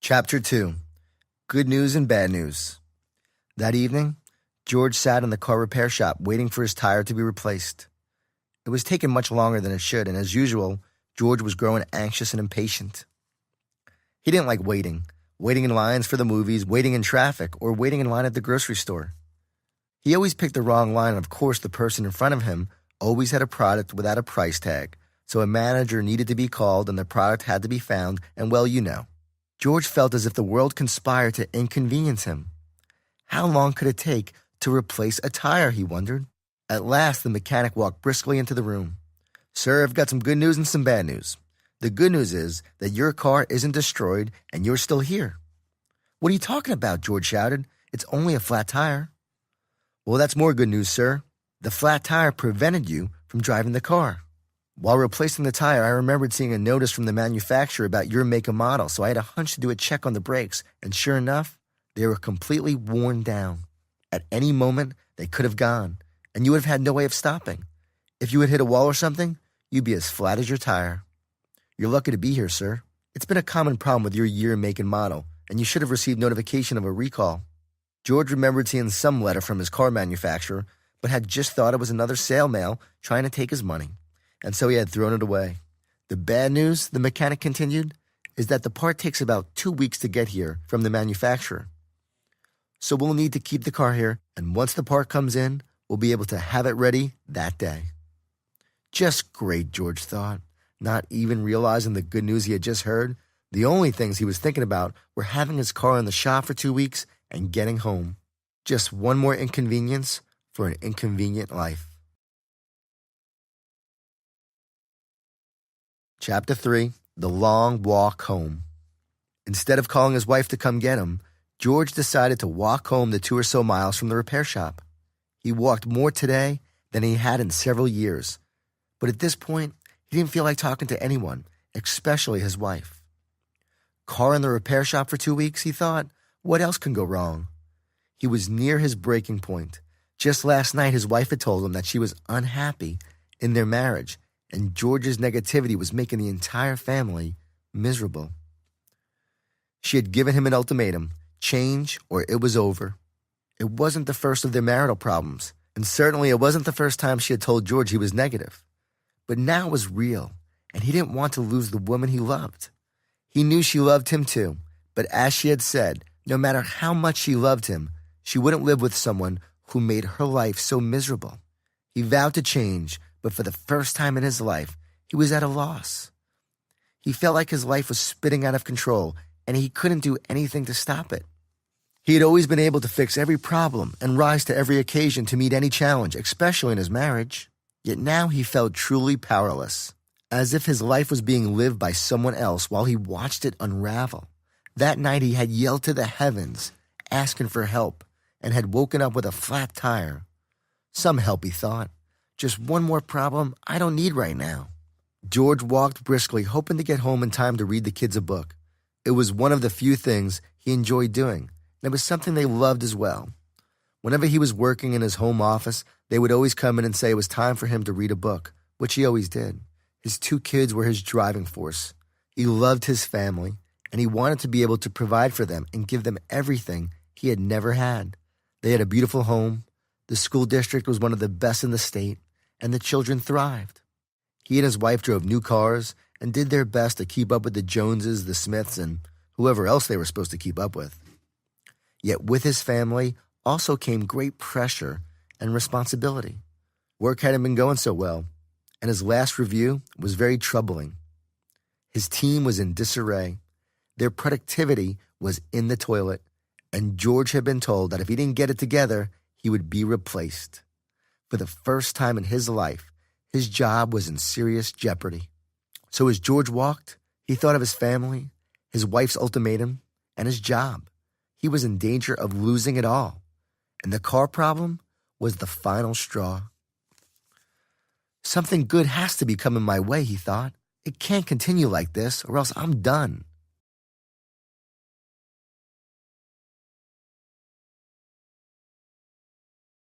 Chapter 2. Good News and Bad News. That evening, George sat in the car repair shop waiting for his tire to be replaced. It was taking much longer than it should, and as usual, George was growing anxious and impatient. He didn't like waiting in lines for the movies, waiting in traffic, or waiting in line at the grocery store. He always picked the wrong line, and of course the person in front of him always had a product without a price tag, so a manager needed to be called and the product had to be found, and well, you know. George felt as if the world conspired to inconvenience him. How long could it take to replace a tire, he wondered. At last, the mechanic walked briskly into the room. "Sir, I've got some good news and some bad news. The good news is that your car isn't destroyed and you're still here." "What are you talking about?" George shouted. "It's only a flat tire." "Well, that's more good news, sir. The flat tire prevented you from driving the car. While replacing the tire, I remembered seeing a notice from the manufacturer about your make and model, so I had a hunch to do a check on the brakes, and sure enough, they were completely worn down. At any moment, they could have gone, and you would have had no way of stopping. If you had hit a wall or something, you'd be as flat as your tire. You're lucky to be here, sir. It's been a common problem with your year, make, and model, and you should have received notification of a recall." George remembered seeing some letter from his car manufacturer, but had just thought it was another sale mail trying to take his money, and so he had thrown it away. "The bad news," the mechanic continued, "is that the part takes about 2 weeks to get here from the manufacturer. So we'll need to keep the car here, and once the part comes in, we'll be able to have it ready that day." Just great, George thought, not even realizing the good news he had just heard. The only things he was thinking about were having his car in the shop for 2 weeks and getting home. Just one more inconvenience for an inconvenient life. Chapter 3. The Long Walk Home. Instead of calling his wife to come get him, George decided to walk home the 2 or so miles from the repair shop. He walked more today than he had in several years, but at this point, he didn't feel like talking to anyone, especially his wife. Car in the repair shop for 2 weeks, he thought. What else can go wrong? He was near his breaking point. Just last night, his wife had told him that she was unhappy in their marriage, and George's negativity was making the entire family miserable. She had given him an ultimatum: change or it was over. It wasn't the first of their marital problems, and certainly it wasn't the first time she had told George he was negative. But now it was real, and he didn't want to lose the woman he loved. He knew she loved him too, but as she had said, no matter how much she loved him, she wouldn't live with someone who made her life so miserable. He vowed to change, but for the first time in his life, he was at a loss. He felt like his life was spinning out of control, and he couldn't do anything to stop it. He had always been able to fix every problem and rise to every occasion to meet any challenge, especially in his marriage. Yet now he felt truly powerless, as if his life was being lived by someone else while he watched it unravel. That night he had yelled to the heavens, asking for help, and had woken up with a flat tire. Some help, he thought. Just one more problem I don't need right now. George walked briskly, hoping to get home in time to read the kids a book. It was one of the few things he enjoyed doing, and it was something they loved as well. Whenever he was working in his home office, they would always come in and say it was time for him to read a book, which he always did. His 2 kids were his driving force. He loved his family, and he wanted to be able to provide for them and give them everything he had never had. They had a beautiful home. The school district was one of the best in the state, and the children thrived. He and his wife drove new cars and did their best to keep up with the Joneses, the Smiths, and whoever else they were supposed to keep up with. Yet with his family also came great pressure and responsibility. Work hadn't been going so well, and his last review was very troubling. His team was in disarray. Their productivity was in the toilet, and George had been told that if he didn't get it together, he would be replaced. For the first time in his life, his job was in serious jeopardy. So as George walked, he thought of his family, his wife's ultimatum, and his job. He was in danger of losing it all, and the car problem was the final straw. Something good has to be coming my way, he thought. It can't continue like this, or else I'm done.